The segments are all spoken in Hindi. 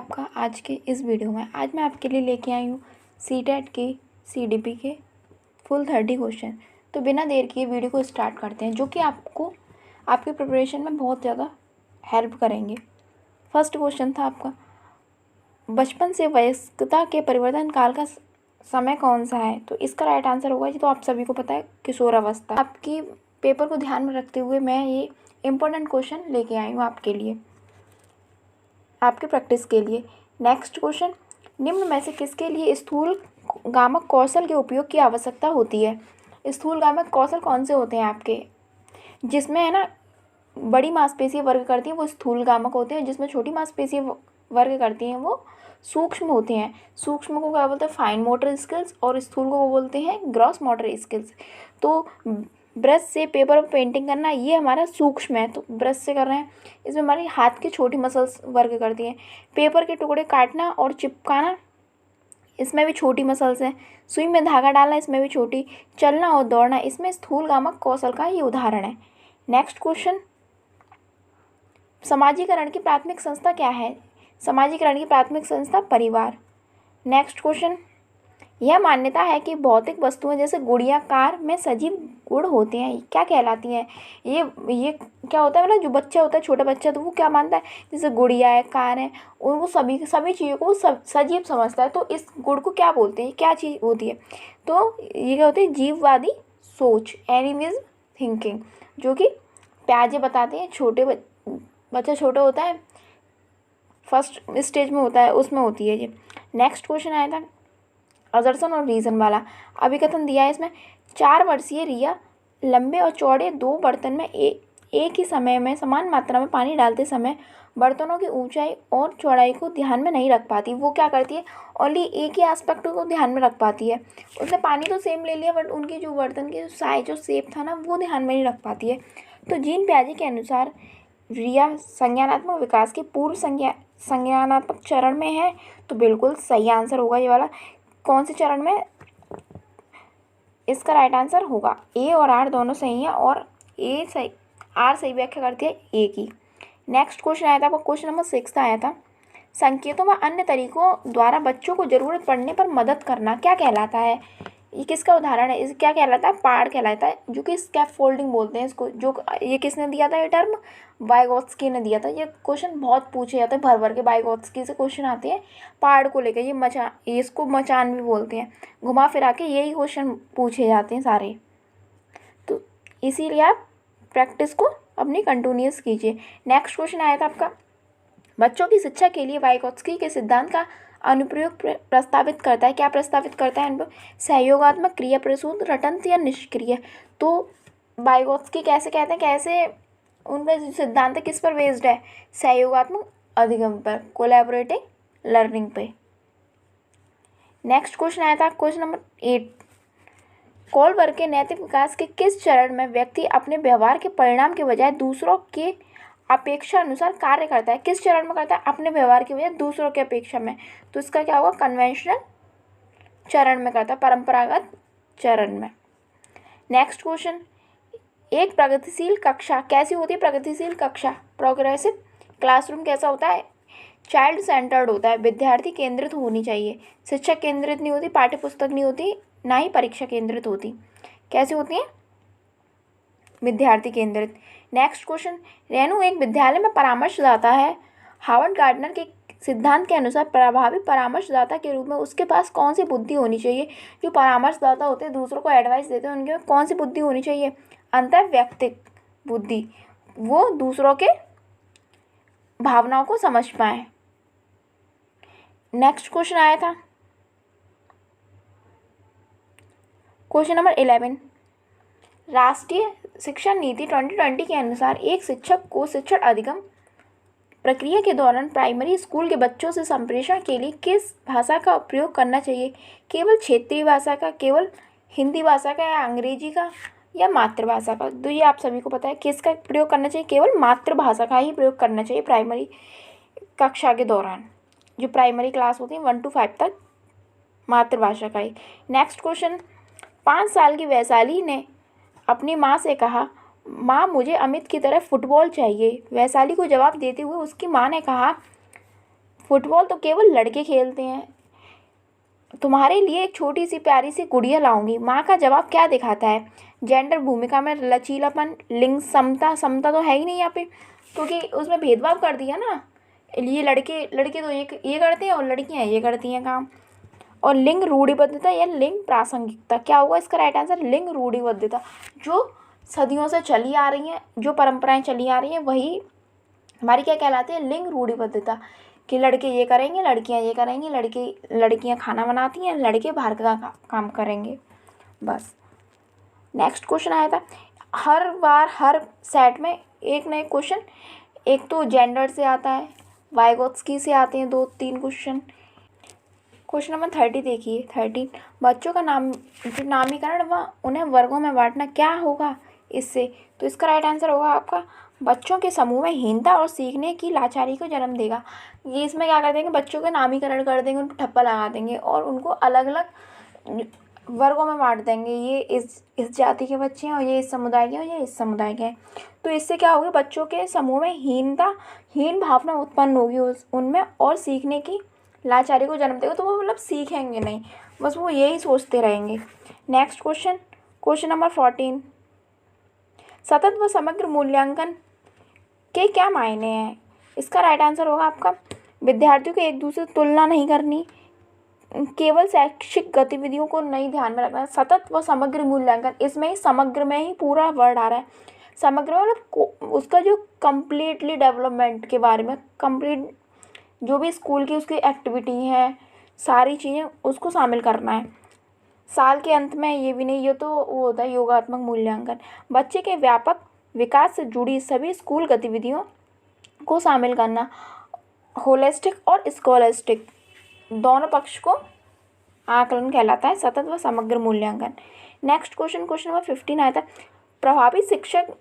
आपका आज के इस वीडियो में। आज मैं आपके लिए लेके आई हूँ सीटेट के सीडीपी के फुल 30 क्वेश्चन। तो बिना देर किए वीडियो को स्टार्ट करते हैं, जो कि आपको आपके प्रिपरेशन में बहुत ज़्यादा हेल्प करेंगे। फर्स्ट क्वेश्चन था आपका, बचपन से वयस्कता के परिवर्तन काल का समय कौन सा है? तो इसका राइट आंसर होगा, ये तो आप सभी को पता है, किशोरावस्था। आपकी पेपर को ध्यान में रखते हुए मैं ये इम्पोर्टेंट क्वेश्चन लेके आई हूँ आपके लिए, आपके प्रैक्टिस के लिए। नेक्स्ट क्वेश्चन, निम्न में से किसके लिए स्थूल गामक कौशल के उपयोग की आवश्यकता होती है? स्थूल गामक कौशल कौन से होते हैं आपके? जिसमें है ना बड़ी मांसपेशी वर्ग करती हैं वो स्थूल गामक होते हैं, जिसमें छोटी मांसपेशी वर्ग करती हैं वो सूक्ष्म होते हैं। सूक्ष्म को क्या बोलते हैं? फाइन मोटर स्किल्स, और स्थूल को बोलते हैं ग्रॉस मोटर स्किल्स। तो ब्रश से पेपर पर पेंटिंग करना ये हमारा सूक्ष्म है, तो ब्रश से कर रहे हैं। इसमें हमारी हाथ की छोटी मसल्स वर्क करती हैं। पेपर के टुकड़े काटना और चिपकाना, इसमें भी छोटी मसल्स हैं। सुई में धागा डालना, इसमें भी छोटी। चलना और दौड़ना, इसमें स्थूल गामक कौशल का ये उदाहरण है। नेक्स्ट क्वेश्चन, समाजीकरण की प्राथमिक संस्था क्या है? समाजीकरण की प्राथमिक संस्था परिवार। नेक्स्ट क्वेश्चन, यह मान्यता है कि भौतिक वस्तुएं जैसे गुड़िया कार में सजीव गुण होते हैं, क्या कहलाती हैं? ये क्या होता है, मतलब जो बच्चा होता है, छोटा बच्चा, तो वो क्या मानता है, जैसे गुड़िया है, कार है, और वो सभी चीज़ों को सजीव समझता है। तो इस गुण को क्या बोलते हैं, क्या चीज़ होती है? तो ये क्या होती है? जीववादी सोच, एनिमिज्म थिंकिंग, जो कि प्याजे बताते हैं। बच्चा छोटा होता है, फर्स्ट स्टेज में होता है, उसमें होती है ये। नेक्स्ट क्वेश्चन आया था असर्शन और रीज़न वाला। अभिकथन दिया है इसमें, 4 वर्षीय रिया लंबे और चौड़े 2 बर्तन में एक ही समय में समान मात्रा में पानी डालते समय बर्तनों की ऊंचाई और चौड़ाई को ध्यान में नहीं रख पाती। वो क्या करती है? ओनली एक ही एस्पेक्ट को ध्यान में रख पाती है। उसने पानी तो सेम ले लिया, बट उनकी जो बर्तन की साइज और शेप था ना, वो ध्यान में नहीं रख पाती है। तो जीन पियाजे के अनुसार रिया संज्ञानात्मक विकास के पूर्व संज्ञानात्मक चरण में है। तो बिल्कुल सही आंसर होगा ये वाला। कौन से चरण में? इसका राइट आंसर होगा ए और आर दोनों सही हैं, और ए सही, आर सही व्याख्या करती है ए की। नेक्स्ट क्वेश्चन आया था आपका, क्वेश्चन नंबर 6 आया था, संकेतों व अन्य तरीकों द्वारा बच्चों को जरूरत पड़ने पर मदद करना क्या कहलाता है? ये किसका उदाहरण है? इसे क्या कहलाता है? पाड़ कहलाता है, जो कि स्कैफोल्डिंग बोलते हैं इसको। जो ये किसने दिया था ये टर्म? वाइगोत्स्की ने दिया था। ये क्वेश्चन बहुत पूछे जाते हैं, भर भर के वाइगोत्स्की से क्वेश्चन आते हैं पाड़ को लेकर। ये इसको मचान भी बोलते हैं। घुमा फिरा के यही क्वेश्चन पूछे जाते हैं सारे, तो इसीलिए आप प्रैक्टिस को अपनी कंटिन्यूस कीजिए। नेक्स्ट क्वेश्चन आया था आपका, बच्चों की शिक्षा के लिए वाइगोत्स्की के सिद्धांत का अनुप्रयोग प्रस्तावित करता है। क्या प्रस्तावित करता है? सहयोगात्मक क्रिया प्रसूत रटंत या निष्क्रिय। तो वाइगोत्स्की कैसे कहते हैं, कैसे उनका जो सिद्धांत है किस पर बेस्ड है? सहयोगात्मक अधिगम पर, कोलैबोरेटिव लर्निंग पे। नेक्स्ट क्वेश्चन आया था क्वेश्चन नंबर 8, कोलबर्ग के नैतिक विकास के किस चरण में व्यक्ति अपने व्यवहार के परिणाम के बजाय दूसरों के अपेक्षा अनुसार कार्य करता है? किस चरण में करता है? अपने व्यवहार की बजाय दूसरों की अपेक्षा में। तो इसका क्या होगा? कन्वेंशनल चरण में करता है, परंपरागत चरण में। नेक्स्ट क्वेश्चन, एक प्रगतिशील कक्षा कैसी होती है? प्रगतिशील कक्षा, प्रोग्रेसिव क्लासरूम कैसा होता है? चाइल्ड सेंटर्ड होता है, विद्यार्थी केंद्रित होनी चाहिए। शिक्षक केंद्रित नहीं होती, पाठ्य पुस्तक नहीं होती, ना ही परीक्षा केंद्रित होती। कैसी होती है? विद्यार्थी केंद्रित। नेक्स्ट क्वेश्चन, रेनू एक विद्यालय में परामर्शदाता है। हावर्ड गार्डनर के सिद्धांत के अनुसार प्रभावी परामर्शदाता के रूप में उसके पास कौन सी बुद्धि होनी चाहिए? जो परामर्शदाता होते हैं, दूसरों को एडवाइस देते हैं, उनके में कौन सी बुद्धि होनी चाहिए? अंतर्वैयक्तिक बुद्धि, वो दूसरों के भावनाओं को समझ पाए। नेक्स्ट क्वेश्चन आया था क्वेश्चन नंबर 11, राष्ट्रीय शिक्षा नीति 2020 के अनुसार एक शिक्षक को शिक्षण अधिगम प्रक्रिया के दौरान प्राइमरी स्कूल के बच्चों से संप्रेषण के लिए किस भाषा का उपयोग करना चाहिए? केवल क्षेत्रीय भाषा का, केवल हिंदी भाषा का, या अंग्रेजी का, या मातृभाषा का? तो ये आप सभी को पता है, किसका प्रयोग करना चाहिए? केवल मातृभाषा का ही प्रयोग करना चाहिए प्राइमरी कक्षा के दौरान। जो प्राइमरी क्लास होती है 1 to 5 तक, मातृभाषा का ही। नेक्स्ट क्वेश्चन, 5 साल की वैशाली ने अपनी माँ से कहा, माँ मुझे अमित की तरह फुटबॉल चाहिए। वैशाली को जवाब देते हुए उसकी माँ ने कहा, फुटबॉल तो केवल लड़के खेलते हैं। तुम्हारे लिए एक छोटी सी प्यारी सी गुड़िया लाऊंगी। माँ का जवाब क्या दिखाता है? जेंडर भूमिका में लचीलापन, लिंग समता। समता तो है ही नहीं यहाँ पे, क्योंकि उसमें भेदभाव कर दिया ना। ये लड़के लड़के तो ये करते हैं और लड़कियाँ ये करती हैं काम। और लिंग रूढ़िबद्धता या लिंग प्रासंगिकता, क्या होगा इसका राइट आंसर? लिंग रूढ़िबद्धता। जो सदियों से चली आ रही हैं, जो परंपराएं चली आ रही हैं, वही हमारी क्या कहलाती है? लिंग रूढ़िबद्धता। कि लड़के ये करेंगे, लड़कियां ये करेंगी, लड़कियां खाना बनाती हैं, लड़के बाहर का काम करेंगे। बस। नेक्स्ट क्वेश्चन आया था, हर बार हर सेट में एक नए क्वेश्चन, एक तो जेंडर से आता है, वाइगोत्स्की से आते हैं 2-3 क्वेश्चन। क्वेश्चन नंबर 30 देखिए। 13, बच्चों का नामीकरण व उन्हें वर्गों में बांटना क्या होगा इससे? तो इसका राइट आंसर होगा आपका, बच्चों के समूह में हीनता और सीखने की लाचारी को जन्म देगा। ये इसमें क्या कर देंगे? बच्चों का नामीकरण कर देंगे, उनको ठप्पा लगा देंगे और उनको अलग अलग वर्गों में बांट देंगे। ये इस जाति के बच्चे हैं और ये इस समुदाय के हैं और ये इस समुदाय के हैं। तो इससे क्या होगी? बच्चों के समूह में हीन भावना उत्पन्न होगी उनमें और सीखने की लाचारी को जन्म देगा। तो वो मतलब सीखेंगे नहीं, बस वो यही सोचते रहेंगे। नेक्स्ट क्वेश्चन, क्वेश्चन नंबर 14, सतत व समग्र मूल्यांकन के क्या मायने हैं? इसका राइट आंसर होगा आपका, विद्यार्थियों को एक दूसरे से तुलना नहीं करनी, केवल शैक्षिक गतिविधियों को नहीं ध्यान में रखना। सतत व समग्र मूल्यांकन, इसमें ही समग्र में ही पूरा वर्ड आ रहा है। समग्र मतलब उसका जो कम्प्लीटली डेवलपमेंट के बारे में, कंप्लीट जो भी स्कूल की उसकी एक्टिविटी है, सारी चीज़ें उसको शामिल करना है। साल के अंत में ये भी नहीं, ये तो वो होता है योगात्मक मूल्यांकन। बच्चे के व्यापक विकास से जुड़ी सभी स्कूल गतिविधियों को शामिल करना। होलिस्टिक और स्कॉलस्टिक दोनों पक्ष को आकलन कहलाता है सतत व समग्र मूल्यांकन। नेक्स्ट क्वेश्चन, क्वेश्चन नंबर 15 आया था, प्रभावी शिक्षक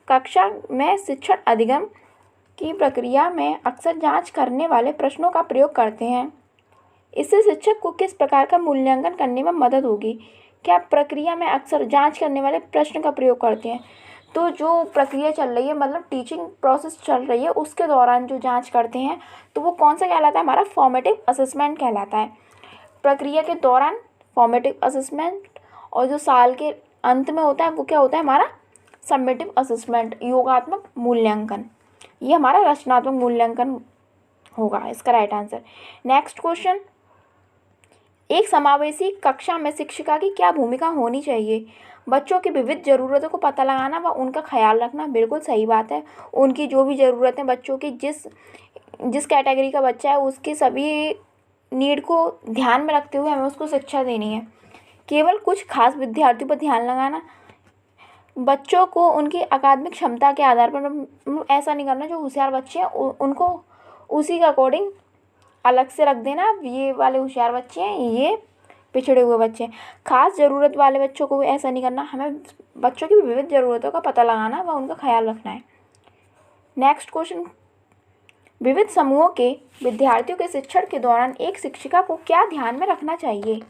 कक्षा में शिक्षण अधिगम की प्रक्रिया में अक्सर जांच करने वाले प्रश्नों का प्रयोग करते हैं। इससे शिक्षक को किस प्रकार का मूल्यांकन करने में मदद होगी? क्या प्रक्रिया में अक्सर जांच करने वाले प्रश्न का प्रयोग करते हैं? तो जो प्रक्रिया चल रही है, मतलब टीचिंग प्रोसेस चल रही है, उसके दौरान जो जांच करते हैं, तो वो कौन सा कहलाता है? हमारा फॉर्मेटिव असेसमेंट कहलाता है। प्रक्रिया के दौरान फॉर्मेटिव असेसमेंट, और जो साल के अंत में होता है वो क्या होता है? हमारा समेटिव असेसमेंट, योगात्मक मूल्यांकन। ये हमारा रचनात्मक मूल्यांकन होगा इसका राइट आंसर। नेक्स्ट क्वेश्चन, एक समावेशी कक्षा में शिक्षिका की क्या भूमिका होनी चाहिए? बच्चों की विविध ज़रूरतों को पता लगाना व उनका ख्याल रखना, बिल्कुल सही बात है। उनकी जो भी ज़रूरतें, बच्चों की जिस कैटेगरी का बच्चा है उसकी सभी नीड को ध्यान में रखते हुए हमें उसको शिक्षा देनी है। केवल कुछ खास विद्यार्थियों पर ध्यान लगाना, बच्चों को उनकी अकादमिक क्षमता के आधार पर ऐसा नहीं करना, जो होशियार बच्चे हैं उनको उसी के अकॉर्डिंग अलग से रख देना, ये वाले होशियार बच्चे हैं, ये पिछड़े हुए बच्चे हैं। खास ज़रूरत वाले बच्चों को ऐसा नहीं करना, हमें बच्चों की विविध ज़रूरतों का पता लगाना व उनका ख्याल रखना है। नेक्स्ट क्वेश्चन, विविध समूहों के विद्यार्थियों के शिक्षण के दौरान एक शिक्षिका को क्या ध्यान में रखना चाहिए?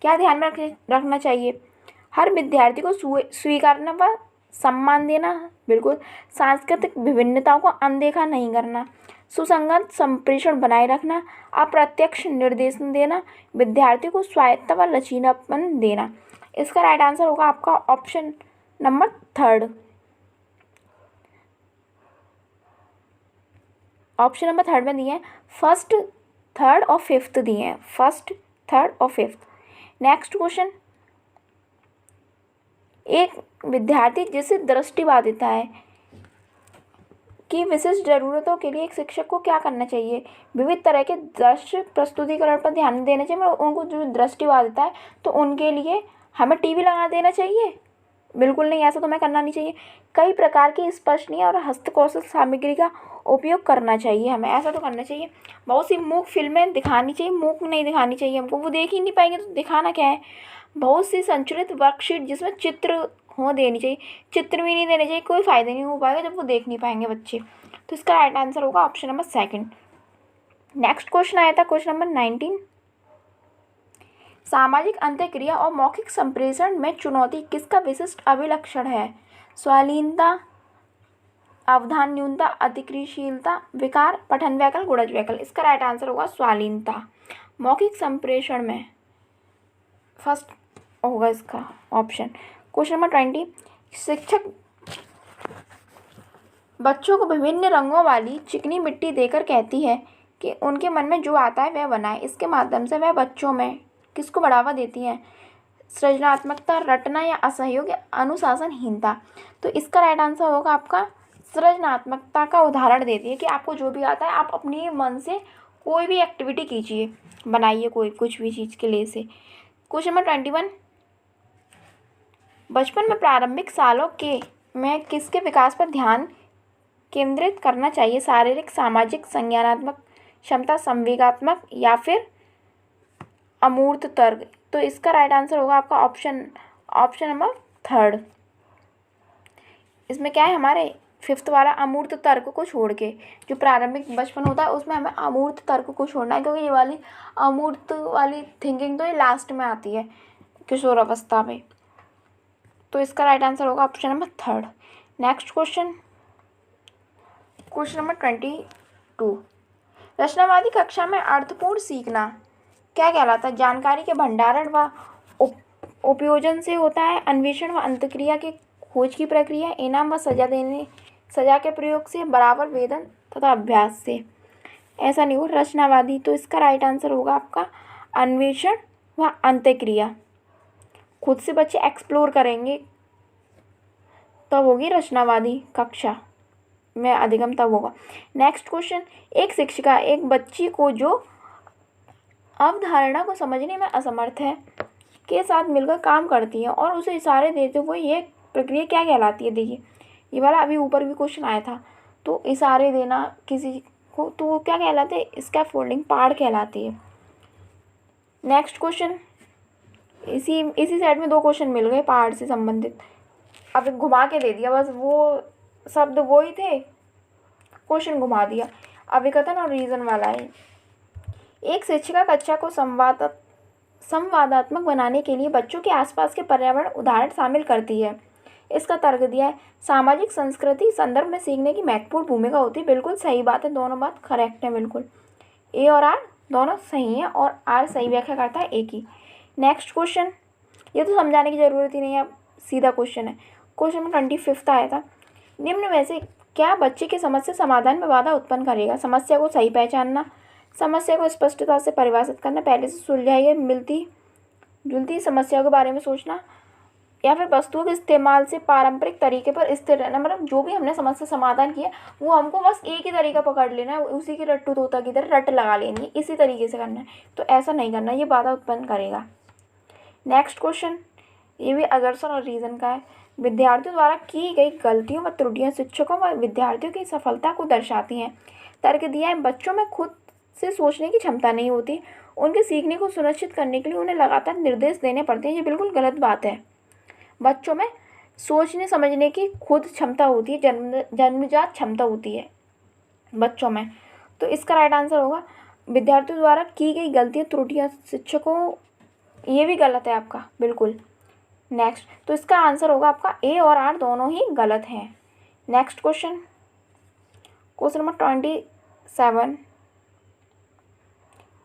क्या ध्यान में रखना चाहिए? हर विद्यार्थी को स्वीकारना व सम्मान देना, बिल्कुल। सांस्कृतिक विभिन्नताओं को अनदेखा नहीं करना, सुसंगत संप्रेषण बनाए रखना, अप्रत्यक्ष निर्देशन देना, विद्यार्थी को स्वायत्तता व लचीलापन देना। इसका राइट आंसर होगा आपका ऑप्शन नंबर 3। ऑप्शन नंबर 3 में दिए हैं फर्स्ट, थर्ड और फिफ्थ दिए हैं, फर्स्ट, थर्ड और फिफ्थ। नेक्स्ट क्वेश्चन, एक विद्यार्थी जिसे दृष्टिबाधिता है की विशिष्ट ज़रूरतों के लिए एक शिक्षक को क्या करना चाहिए? विविध तरह के दृश्य प्रस्तुतिकरण पर ध्यान देना चाहिए। मतलब उनको जो दृष्टिबाधिता है तो उनके लिए हमें टीवी लगा देना चाहिए? बिल्कुल नहीं, ऐसा तो हमें करना नहीं चाहिए। कई प्रकार की स्पर्शनीय और हस्तकौशल सामग्री का उपयोग करना चाहिए, हमें ऐसा तो करना चाहिए। बहुत सी मूक फिल्में दिखानी चाहिए, मूक नहीं दिखानी चाहिए हमको, वो देख ही नहीं पाएंगे तो दिखाना क्या है। बहुत सी संचलित वर्कशीट जिसमें चित्र हो देनी चाहिए, चित्र भी नहीं देने चाहिए, कोई फ़ायदा नहीं हो पाएगा जब वो देख नहीं पाएंगे बच्चे। तो इसका राइट आंसर होगा ऑप्शन नंबर 2। नेक्स्ट क्वेश्चन आया था क्वेश्चन नंबर 19, सामाजिक अंतःक्रिया और मौखिक संप्रेषण में चुनौती किसका विशिष्ट अभिलक्षण है? स्वालीनता, अवधान न्यूनता, अतिक्रियाशीलता, विकार, पठन वैकल्य, गुणज वैकल्य। इसका राइट आंसर होगा स्वालीनता। मौखिक संप्रेषण में फर्स्ट होगा इसका ऑप्शन। क्वेश्चन नंबर 20, शिक्षक बच्चों को विभिन्न रंगों वाली चिकनी मिट्टी देकर कहती है कि उनके मन में जो आता है वह बनाए। इसके माध्यम से वह बच्चों में किसको बढ़ावा देती है? सृजनात्मकता, रटना या असहयोग या अनुशासनहीनता। तो इसका राइट आंसर होगा आपका सृजनात्मकता का उदाहरण देती है कि आपको जो भी आता है आप अपने मन से कोई भी एक्टिविटी कीजिए, बनाइए कोई कुछ भी चीज़ के लिए से। क्वेश्चन नंबर 21, बचपन में प्रारंभिक सालों के में किसके विकास पर ध्यान केंद्रित करना चाहिए? शारीरिक, सामाजिक, संज्ञानात्मक क्षमता, संवेगात्मक या फिर अमूर्त तर्क। तो इसका राइट आंसर होगा आपका ऑप्शन नंबर 3। इसमें क्या है, हमारे 5th वाला अमूर्त तर्क को छोड़ के, जो प्रारंभिक बचपन होता है उसमें हमें अमूर्त तर्क को छोड़ना है, क्योंकि ये वाली अमूर्त वाली थिंकिंग तो ये लास्ट में आती है किशोर अवस्था में। तो इसका राइट आंसर होगा option number 3। Next question number 22, रचनावादी कक्षा में अर्थपूर्ण सीखना क्या कहलाता है? जानकारी के भंडारण व उपयोजन से होता है, अन्वेषण व अंतक्रिया के खोज की प्रक्रिया, इनाम व सजा के प्रयोग से, बराबर वेतन तथा अभ्यास से। ऐसा नहीं हो रचनावादी। तो इसका राइट आंसर होगा आपका अन्वेषण व अंतक्रिया। खुद से बच्चे एक्सप्लोर करेंगे तब होगी रचनावादी कक्षा में अधिगम तब होगा। नेक्स्ट क्वेश्चन, एक शिक्षिका एक बच्ची को जो अवधारणा को समझने में असमर्थ है के साथ मिलकर काम करती है और उसे इशारे देते हुए ये प्रक्रिया क्या कहलाती है? देखिए ये वाला अभी ऊपर भी क्वेश्चन आया था। तो इशारे देना किसी को तो वो क्या कहलाते हैं? स्कैफोल्डिंग, पहाड़ कहलाती है। नेक्स्ट क्वेश्चन, इसी साइड में 2 क्वेश्चन मिल गए पहाड़ से संबंधित। अब घुमा के दे दिया, बस वो शब्द वो ही थे, क्वेश्चन घुमा दिया। अभिकथन और रीजन वाला है। एक शिक्षिका कक्षा को संवादात्मक बनाने के लिए बच्चों के आसपास के पर्यावरण उदाहरण शामिल करती है। इसका तर्क दिया है, सामाजिक संस्कृति संदर्भ में सीखने की महत्वपूर्ण भूमिका होती है। बिल्कुल सही बात है, दोनों बात करेक्ट है। बिल्कुल ए और आर दोनों सही हैं और आर सही व्याख्या करता है ए की। नेक्स्ट क्वेश्चन, ये तो समझाने की ज़रूरत ही नहीं है, सीधा क्वेश्चन है। क्वेश्चन नंबर 25 आया था, निम्न में से क्या बच्चे की समस्या समाधान में बाधा उत्पन्न करेगा? समस्या को सही पहचानना, समस्या को स्पष्टता से परिभाषित करना, पहले से सुलझाई मिलती जुलती समस्याओं के बारे में सोचना, या फिर वस्तुओं के इस्तेमाल से पारंपरिक तरीके पर स्थिर रहना। मतलब जो भी हमने समस्या समाधान किया वो हमको बस एक ही तरीका पकड़ लेना है, उसी की रट्टू तोता की तरह रट लगा लेनी है, इसी तरीके से करना है। तो ऐसा नहीं करना, ये बाधा उत्पन्न करेगा। नेक्स्ट क्वेश्चन, ये भी अगरसन और रीजन का है। विद्यार्थियों द्वारा की गई गलतियों व त्रुटियां शिक्षकों व विद्यार्थियों की सफलता को दर्शाती हैं। तर्क दिया है, बच्चों में खुद से सोचने की क्षमता नहीं होती, उनके सीखने को सुनिश्चित करने के लिए उन्हें लगातार निर्देश देने पड़ते हैं। ये बिल्कुल गलत बात है। बच्चों में सोचने समझने की खुद क्षमता होती है, जन्मजात क्षमता होती है बच्चों में। तो इसका राइट आंसर होगा विद्यार्थियों द्वारा की गई गलतियां त्रुटियां शिक्षकों, ये भी गलत है आपका बिल्कुल। नेक्स्ट, तो इसका आंसर होगा आपका ए और आर दोनों ही गलत हैं। नेक्स्ट क्वेश्चन नंबर 27,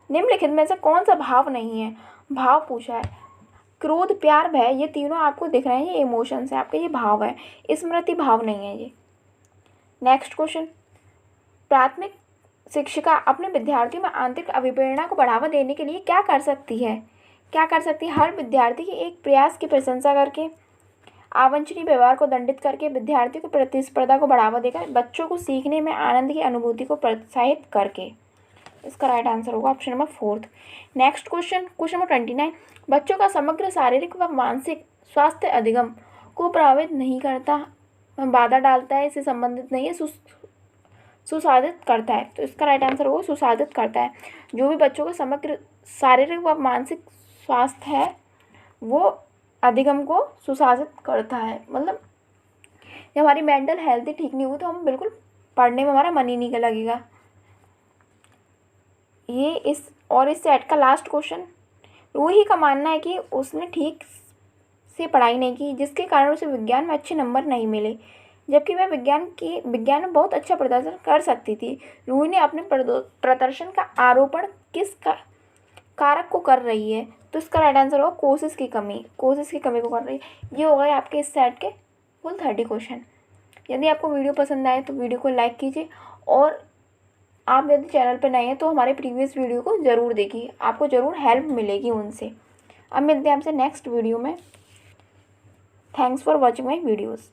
निम्नलिखित में से कौन सा भाव नहीं है? भाव पूछा है, क्रोध, प्यार, भय, ये तीनों आपको दिख रहे हैं, ये इमोशंस है आपके, ये भाव है। स्मृति भाव नहीं है ये। नेक्स्ट क्वेश्चन, प्राथमिक शिक्षिका अपने विद्यार्थियों में आंतरिक अभिप्रेरणा को बढ़ावा देने के लिए क्या कर सकती है? हर विद्यार्थी के एक प्रयास की प्रशंसा करके, अवांछनीय व्यवहार को दंडित करके, विद्यार्थियों की प्रतिस्पर्धा को बढ़ावा देकर, बच्चों को सीखने में आनंद की अनुभूति को प्रोत्साहित करके। इसका राइट आंसर होगा option number 4। Next question number 29, बच्चों का समग्र शारीरिक व मानसिक स्वास्थ्य अधिगम को प्रभावित नहीं करता, बाधा डालता है, इससे संबंधित नहीं है, सुसाधित करता है। तो इसका राइट आंसर होगा सुसाधित करता है। जो भी बच्चों का समग्र शारीरिक व मानसिक स्वास्थ्य है वो अधिगम को सुशासित करता है। मतलब जब हमारी मेंटल हेल्थ ही ठीक नहीं हुई तो हम बिल्कुल पढ़ने में हमारा मन ही नहीं लगेगा। ये इस सेट का लास्ट क्वेश्चन, रूही का मानना है कि उसने ठीक से पढ़ाई नहीं की, जिसके कारण उसे विज्ञान में अच्छे नंबर नहीं मिले। जबकि वह विज्ञान में बहुत अच्छा प्रदर्शन कर सकती थी। रूही ने अपने प्रदर्शन का आरोपण किस कारक को कर रही है? तो इसका राइट आंसर होगा कोशिश की कमी को कर रही है। ये हो गए आपके इस सेट के फुल 30 क्वेश्चन। यदि आपको वीडियो पसंद आए तो वीडियो को लाइक कीजिए, और आप यदि चैनल पर नए हैं तो हमारे प्रीवियस वीडियो को ज़रूर देखिए, आपको ज़रूर हेल्प मिलेगी उनसे। अब मिलते हैं आपसे नेक्स्ट वीडियो में। Thanks for watching my videos.